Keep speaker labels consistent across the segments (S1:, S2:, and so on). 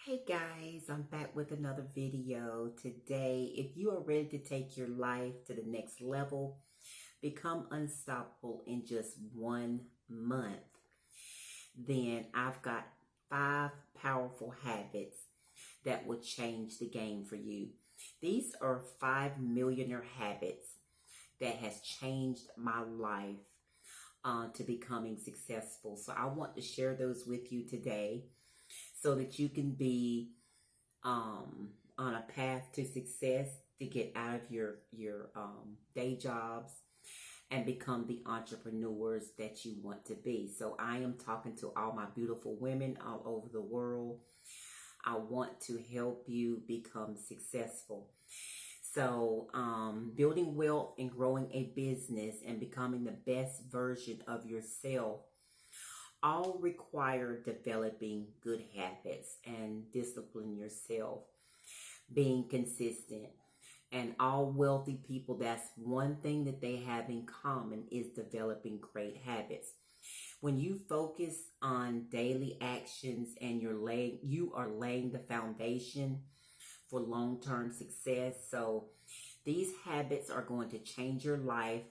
S1: Hey guys, I'm back with another video today. If you are ready to take your life to the next level, become unstoppable in just 1 month, then I've got 5 powerful habits that will change the game for you. These are 5 millionaire habits that has changed my life to becoming successful. So I want to share those with you today, so that you can be on a path to success, to get out of your day jobs and become the entrepreneurs that you want to be. So I am talking to all my beautiful women all over the world. I want to help you become successful. So building wealth and growing a business and becoming the best version of yourself all require developing good habits and discipline yourself, being consistent. And all wealthy people, that's one thing that they have in common, is developing great habits. When you focus on daily actions and you are laying the foundation for long-term success. So these habits are going to change your life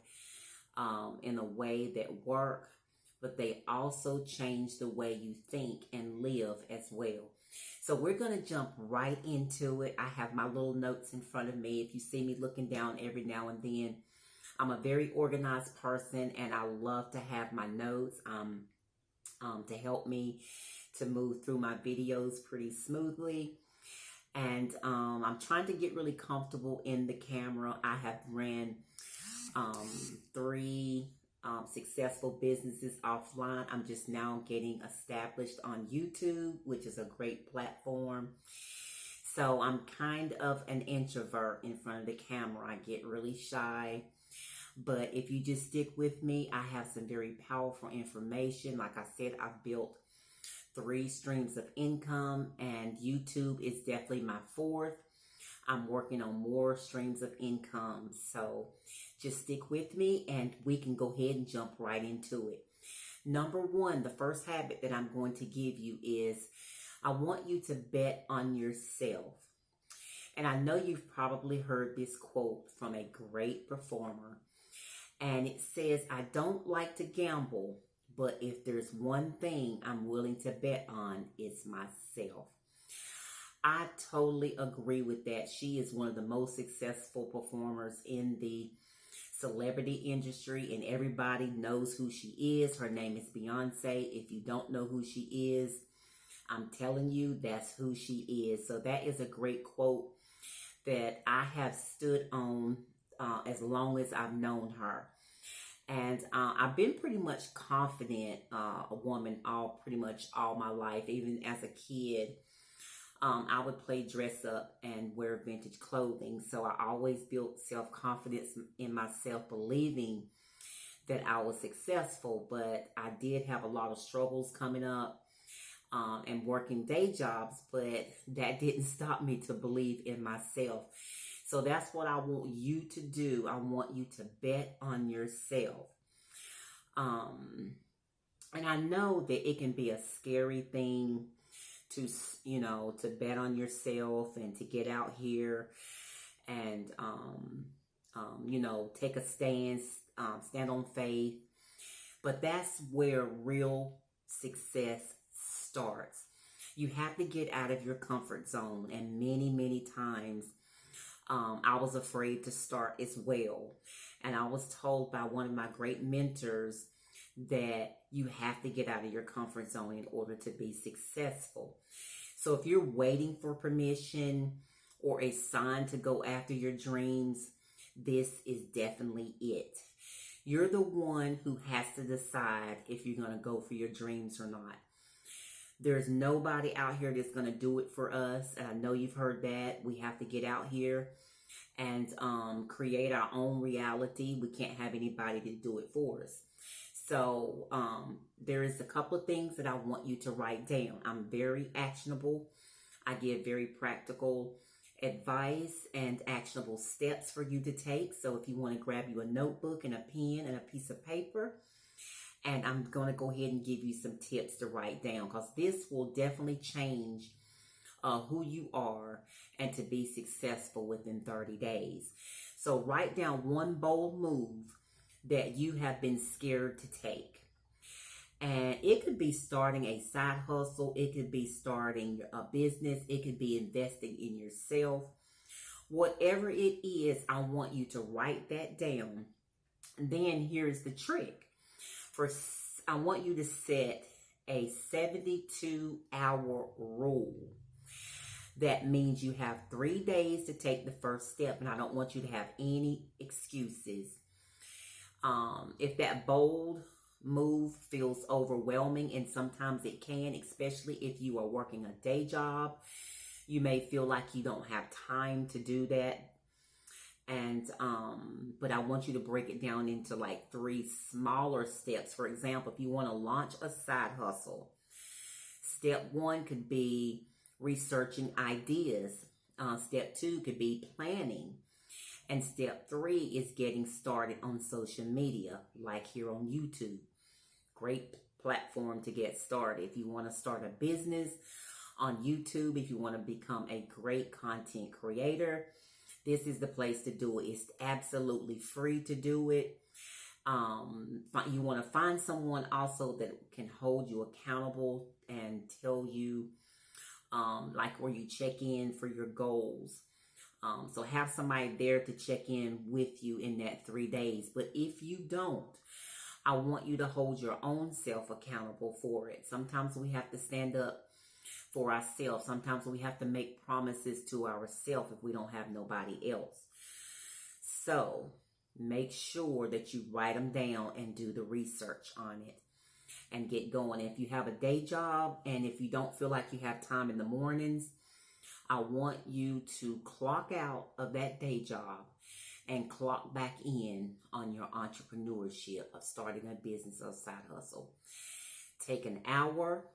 S1: in a way that work, but they also change the way you think and live as well. So we're going to jump right into it. I have my little notes in front of me. If you see me looking down every now and then, I'm a very organized person, and I love to have my notes to help me to move through my videos pretty smoothly. And I'm trying to get really comfortable in the camera. I have ran 3 successful businesses offline. I'm just now getting established on YouTube, which is a great platform. So I'm kind of an introvert in front of the camera. I get really shy. But if you just stick with me, I have some very powerful information. Like I said, I've built 3 streams of income, and YouTube is definitely my 4th. I'm working on more streams of income. So just stick with me and we can go ahead and jump right into it. Number 1, the first habit that I'm going to give you is I want you to bet on yourself. And I know you've probably heard this quote from a great performer. And it says, "I don't like to gamble, but if there's one thing I'm willing to bet on, it's myself." I totally agree with that. She is one of the most successful performers in the celebrity industry, and everybody knows who she is. Her name is Beyonce. If you don't know who she is, I'm telling you, that's who she is. So that is a great quote that I have stood on as long as I've known her. And I've been pretty much confident, a woman pretty much all my life. Even as a kid, I would play dress up and wear vintage clothing. So I always built self-confidence in myself, believing that I was successful. But I did have a lot of struggles coming up and working day jobs, but that didn't stop me to believe in myself. So that's what I want you to do. I want you to bet on yourself. And I know that it can be a scary thing to bet on yourself and to get out here and, take a stand on faith. But that's where real success starts. You have to get out of your comfort zone. And many, many times, I was afraid to start as well. And I was told by one of my great mentors that you have to get out of your comfort zone in order to be successful. So if you're waiting for permission or a sign to go after your dreams, this is definitely it. You're the one who has to decide if you're going to go for your dreams or not. There's nobody out here that's going to do it for us. And I know you've heard that. We have to get out here and create our own reality. We can't have anybody to do it for us. So there is a couple of things that I want you to write down. I'm very actionable. I give very practical advice and actionable steps for you to take. So if you want to grab you a notebook and a pen and a piece of paper, and I'm going to go ahead and give you some tips to write down, because this will definitely change who you are and to be successful within 30 days. So write down one bold move that you have been scared to take. And it could be starting a side hustle. It could be starting a business. It could be investing in yourself. Whatever it is, I want you to write that down. And then here's the trick. I want you to set a 72-hour rule. That means you have 3 days to take the first step, and I don't want you to have any excuses. If that bold move feels overwhelming, and sometimes it can, especially if you are working a day job, you may feel like you don't have time to do that. And but I want you to break it down into like 3 smaller steps. For example, if you want to launch a side hustle, step 1 could be researching ideas. Step 2 could be planning. And step 3 is getting started on social media, like here on YouTube. Great platform to get started. If you want to start a business on YouTube, if you want to become a great content creator, this is the place to do it. It's absolutely free to do it. You want to find someone also that can hold you accountable and tell you like where you check in for your goals. So have somebody there to check in with you in that 3 days. But if you don't, I want you to hold your own self accountable for it. Sometimes we have to stand up for ourselves. Sometimes we have to make promises to ourselves if we don't have nobody else. So make sure that you write them down and do the research on it and get going. If you have a day job and if you don't feel like you have time in the mornings, I want you to clock out of that day job and clock back in on your entrepreneurship of starting a business or side hustle. Take an hour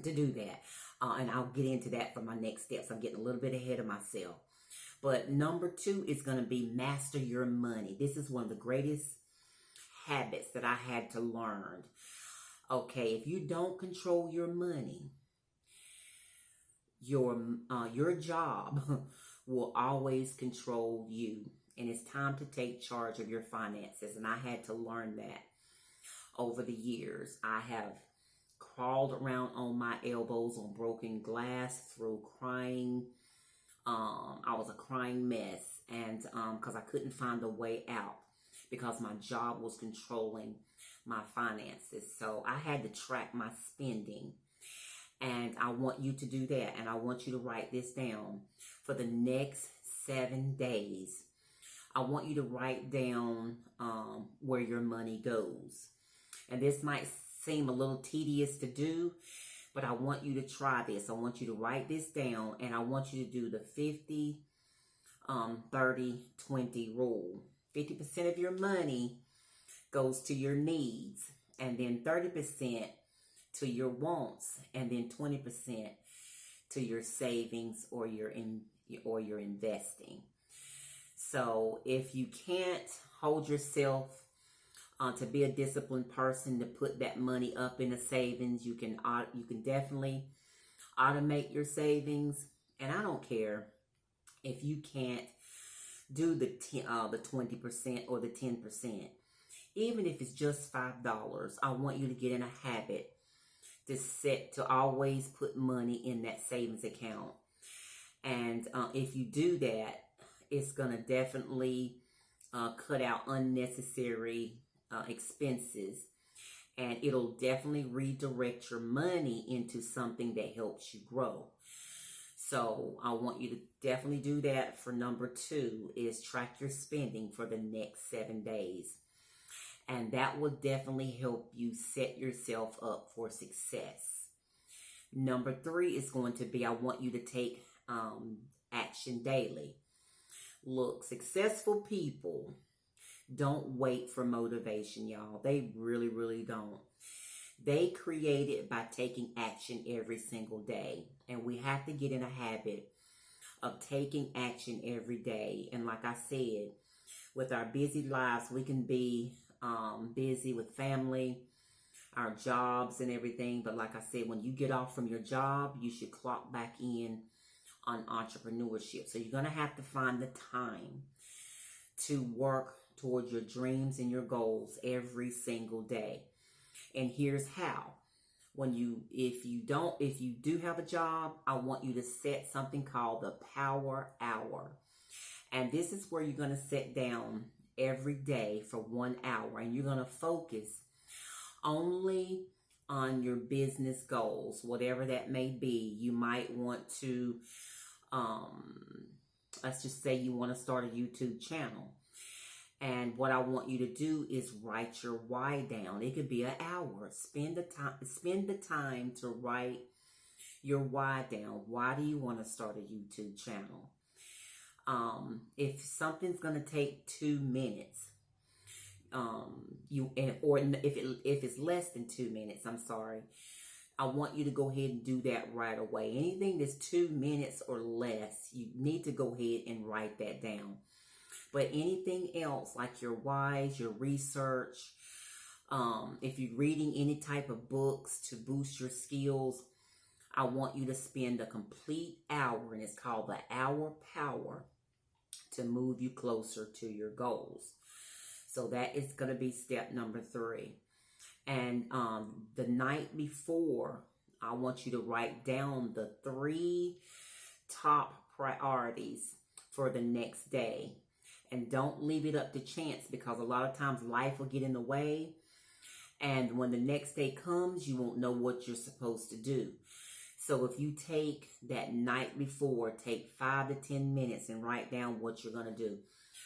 S1: to do that. And I'll get into that for my next steps. I'm getting a little bit ahead of myself. But number 2 is going to be master your money. This is one of the greatest habits that I had to learn. Okay, if you don't control your money, your job will always control you. And it's time to take charge of your finances. And I had to learn that over the years. I have crawled around on my elbows on broken glass through crying. I was a crying mess, and because I couldn't find a way out because my job was controlling my finances. So I had to track my spending, and I want you to do that. And I want you to write this down for the next 7 days. I want you to write down where your money goes. And this might seem a little tedious to do, but I want you to try this. I want you to write this down, and I want you to do the 50, 30, 20 rule. 50% of your money goes to your needs, and then 30% to your wants, and then 20% to your savings or your investing. So if you can't hold yourself to be a disciplined person to put that money up in a savings, you can definitely automate your savings. And I don't care if you can't do the 20% or the 10%. Even if it's just $5, I want you to get in a habit to always put money in that savings account. And if you do that, it's going to definitely cut out unnecessary expenses, and it'll definitely redirect your money into something that helps you grow. So I want you to definitely do that. For number 2 is track your spending for the next 7 days. And that will definitely help you set yourself up for success. Number 3 is going to be, I want you to take action daily. Look, successful people don't wait for motivation, y'all. They really, really don't. They create it by taking action every single day. And we have to get in a habit of taking action every day. And like I said, with our busy lives, we can be busy with family, our jobs and everything. But like I said, when you get off from your job, you should clock back in on entrepreneurship. So you're going to have to find the time to work towards your dreams and your goals every single day. And here's how. If you do have a job, I want you to set something called the power hour. And this is where you're going to sit down every day for 1 hour, and you're going to focus only on your business goals, whatever that may be. You might want to, let's just say you want to start a YouTube channel. And what I want you to do is write your why down. It could be an hour. Spend the time to write your why down. Why do you want to start a YouTube channel? If something's going to take 2 minutes, if it's less than 2 minutes, I'm sorry, I want you to go ahead and do that right away. Anything that's 2 minutes or less, you need to go ahead and write that down. But anything else, like your whys, your research, if you're reading any type of books to boost your skills, I want you to spend a complete hour, and it's called the hour power, to move you closer to your goals. So that is going to be step number 3. And the night before, I want you to write down the 3 top priorities for the next day. And don't leave it up to chance, because a lot of times life will get in the way. And when the next day comes, you won't know what you're supposed to do. So if you take that night before, take 5 to 10 minutes and write down what you're going to do.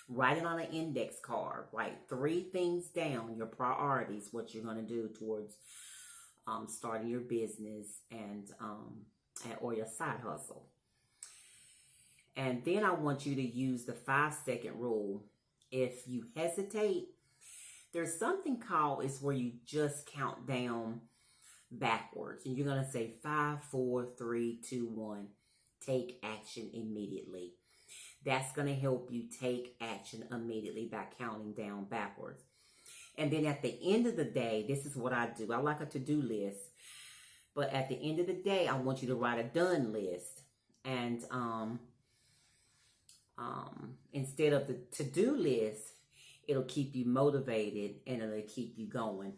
S1: Write it on an index card. Write 3 things down, your priorities, what you're going to do towards starting your business or your side hustle. And then I want you to use the 5-second rule. If you hesitate, there's something called, is where you just count down backwards. And you're going to say 5, 4, 3, 2, 1. Take action immediately. That's going to help you take action immediately by counting down backwards. And then at the end of the day, this is what I do. I like a to-do list. But at the end of the day, I want you to write a done list. And instead of the to-do list, it'll keep you motivated and it'll keep you going.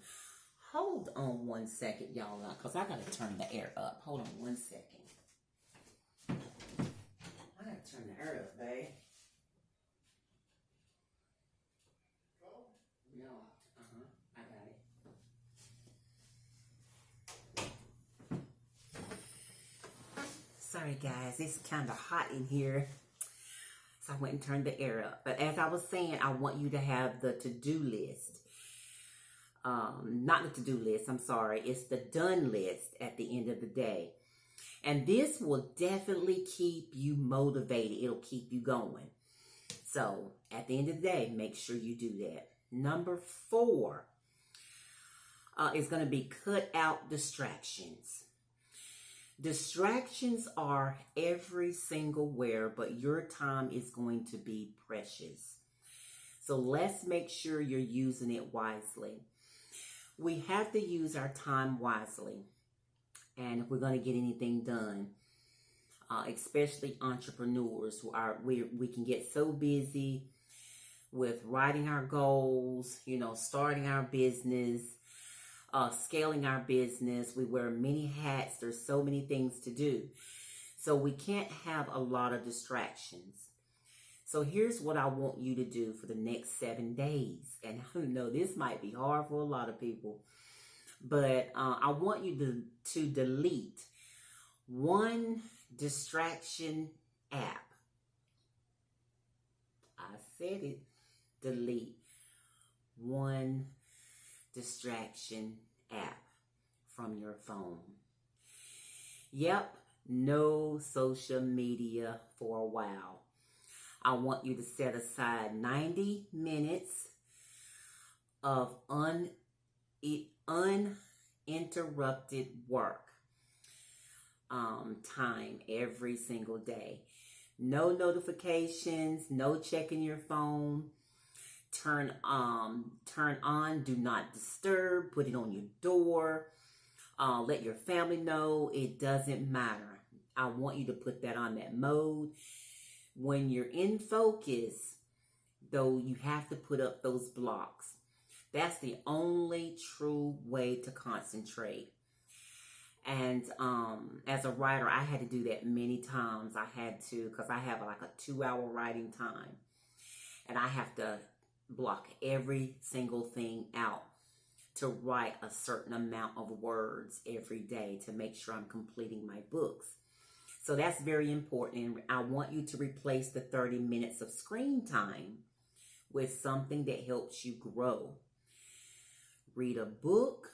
S1: Hold on 1 second, y'all, because I got to turn the air up. Hold on 1 second. I got to turn the air up, babe. No. I got it. Sorry, guys. It's kind of hot in here. So I went and turned the air up. But as I was saying, I want you to have the to-do list. Not the to-do list, I'm sorry. It's the done list at the end of the day. And this will definitely keep you motivated. It'll keep you going. So at the end of the day, make sure you do that. Number 4 is going to be cut out distractions. Distractions are every single where, but your time is going to be precious. So let's make sure you're using it wisely. We have to use our time wisely. And if we're going to get anything done, especially entrepreneurs we can get so busy with writing our goals, starting our business, scaling our business. We wear many hats. There's so many things to do. So we can't have a lot of distractions. So here's what I want you to do for the next 7 days. And I know this might be hard for a lot of people, but I want you to delete 1 distraction app. I said it. Delete 1 distraction app from your phone. Yep, no social media for a while. I want you to set aside 90 minutes of uninterrupted work time every single day. No notifications, no checking your phone. turn on do not disturb, put it on your door, let your family know. It doesn't matter. I want you to put that on that mode. When you're in focus, though, you have to put up those blocks. That's the only true way to concentrate. And as a writer, I had to do that many times. I had to, because I have like a 2-hour writing time. And I have to block every single thing out to write a certain amount of words every day to make sure I'm completing my books. So that's very important. And I want you to replace the 30 minutes of screen time with something that helps you grow. Read a book,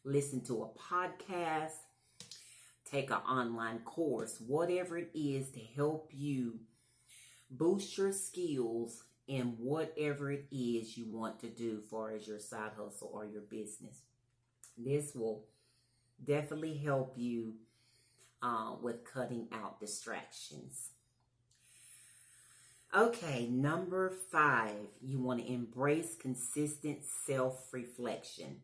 S1: listen to a podcast, take an online course, whatever it is to help you boost your skills in whatever it is you want to do far as your side hustle or your business. This will definitely help you with cutting out distractions. Okay, number 5, you want to embrace consistent self-reflection.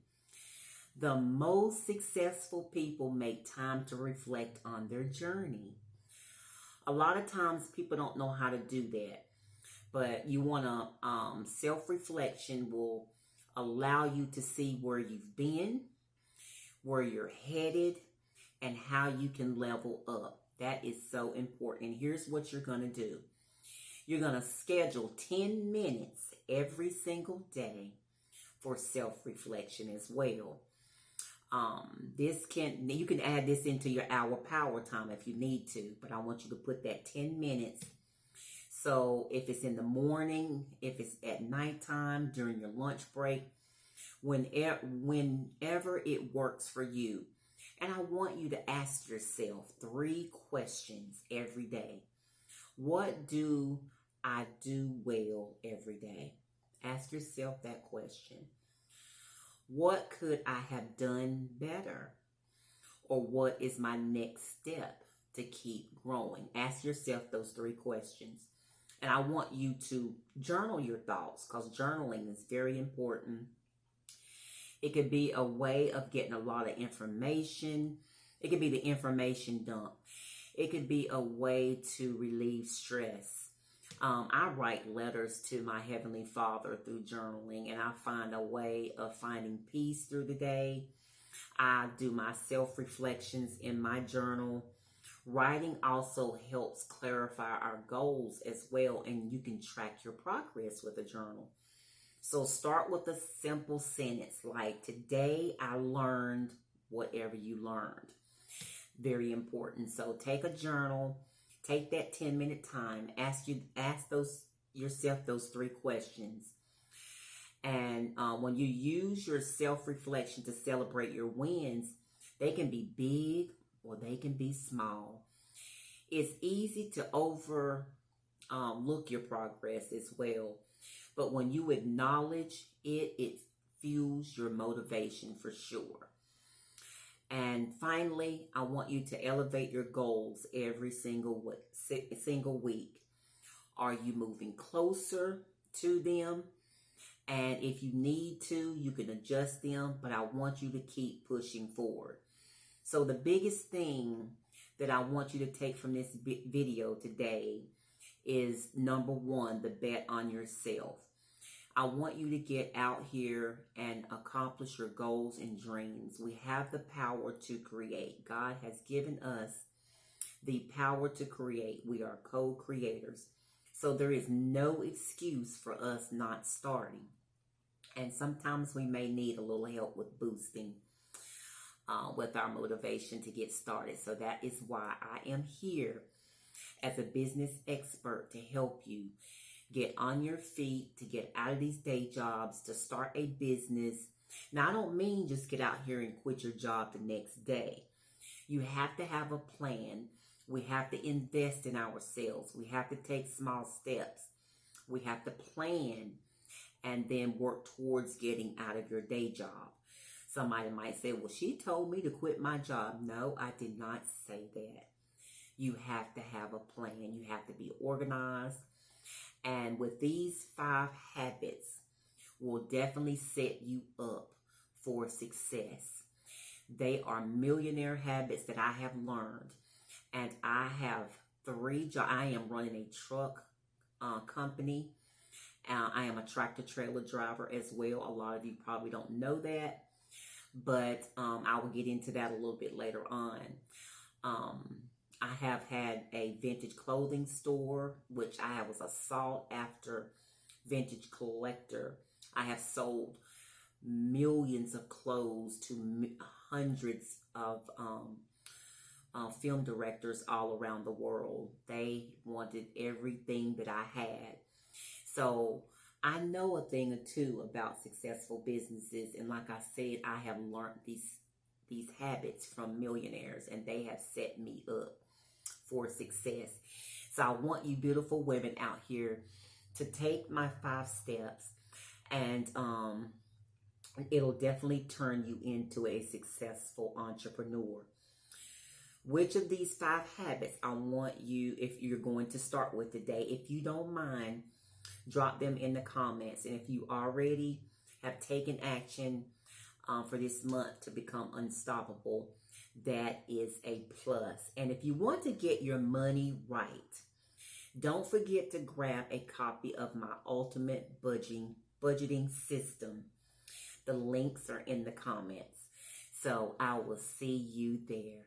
S1: The most successful people make time to reflect on their journey. A lot of times people don't know how to do that, but you want to, self-reflection will allow you to see where you've been, where you're headed, and how you can level up. That is so important. And here's what you're going to do. You're going to schedule 10 minutes every single day for self-reflection as well. You can add this into your hour power time if you need to, but I want you to put that 10 minutes. So if it's in the morning, if it's at nighttime, during your lunch break, whenever it works for you. And I want you to ask yourself 3 questions every day. What do I do well every day? Ask yourself that question. What could I have done better? Or what is my next step to keep growing? Ask yourself those 3 questions. And I want you to journal your thoughts, because journaling is very important. It could be a way of getting a lot of information. It could be the information dump. It could be a way to relieve stress. I write letters to my Heavenly Father through journaling, and I find a way of finding peace through the day. I do my self-reflections in my journal. Writing also helps clarify our goals as well, and you can track your progress with a journal. So start with a simple sentence like, today I learned whatever you learned. Very important. So take a journal, take that 10-minute time, ask yourself those 3 questions. And when you use your self-reflection to celebrate your wins, they can be big or they can be small. It's easy to overlook your progress as well. But when you acknowledge it, it fuels your motivation for sure. And finally, I want you to elevate your goals every single week. Are you moving closer to them? And if you need to, you can adjust them, but I want you to keep pushing forward. So the biggest thing that I want you to take from this video today is, number 1, the bet on yourself. I want you to get out here and accomplish your goals and dreams. We have the power to create. God has given us the power to create. We are co-creators. So there is no excuse for us not starting. And sometimes we may need a little help with boosting with our motivation to get started. So that is why I am here as a business expert to help you get on your feet, to get out of these day jobs, to start a business. Now, I don't mean just get out here and quit your job the next day. You have to have a plan. We have to invest in ourselves. We have to take small steps. We have to plan and then work towards getting out of your day job. Somebody might say, well, she told me to quit my job. No, I did not say that. You have to have a plan. You have to be organized. And with these 5 habits will definitely set you up for success. They are millionaire habits that I have learned. And I have 3 jobs. I am running a truck company. I am a tractor trailer driver as well. A lot of you probably don't know that, but I will get into that a little bit later on. I have had a vintage clothing store, which I was a sought after vintage collector. I have sold millions of clothes to hundreds of film directors all around the world. They wanted everything that I had. So I know a thing or two about successful businesses. And like I said, I have learned these habits from millionaires, and they have set me up for success. So I want you beautiful women out here to take my 5 steps, and it'll definitely turn you into a successful entrepreneur. Which of these 5 habits I want you, if you're going to start with today, if you don't mind, drop them in the comments. And if you already have taken action for this month to become unstoppable, that is a plus. And if you want to get your money right, don't forget to grab a copy of my ultimate budgeting system. The links are in the comments. So I will see you there.